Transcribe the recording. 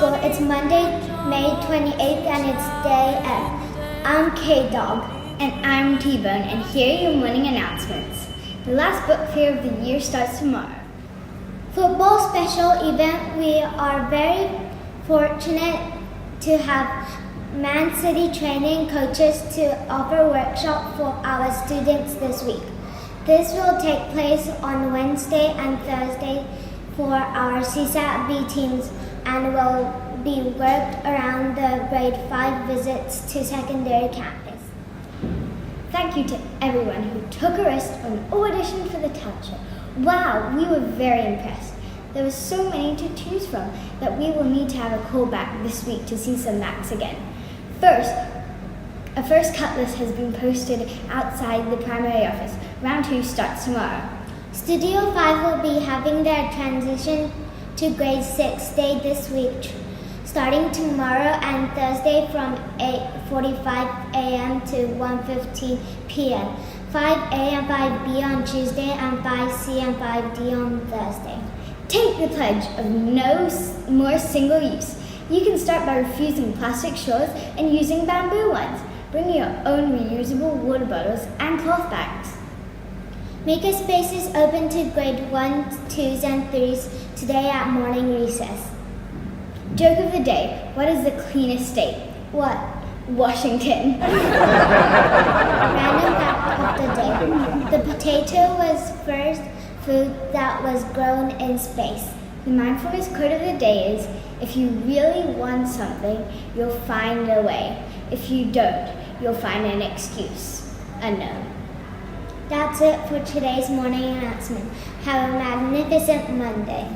School. It's Monday, May 28th, and it's day F. I'm K-Dog. And I'm T-Bone, and here are your morning announcements. The last book fair of the year starts tomorrow. Football special event. We are very fortunate to have Man City training coaches to offer workshop for our students this week. This will take place on Wednesday and Thursday for our SISAC B teams and will be worked around the grade 5 visits to secondary campus. Thank you to everyone who took a risk and auditioned for the talent show. Wow, we were very impressed. There were so many to choose from that we will need to have a call back this week to see some acts again. A first cut list has been posted outside the primary office. Round 2 starts tomorrow. Studio 5 will be having their transition to grade 6 day this week, starting tomorrow and Thursday from 8:45 a.m. to 1:15 p.m. 5A and 5B on Tuesday and 5C and 5D on Thursday. Take the pledge of no more single use. You can start by refusing plastic straws and using bamboo ones. Bring your own reusable water bottles and cloth bags. Makerspace is open to grade 1s, 2s, and 3s today at morning recess. Joke of the day: what is the cleanest state? What? Washington. Random fact of the day. The potato was first food that was grown in space. The mindfulness quote of the day is: if you really want something, you'll find a way. If you don't, you'll find an excuse. A no. That's it for today's morning announcement. Have a magnificent Monday.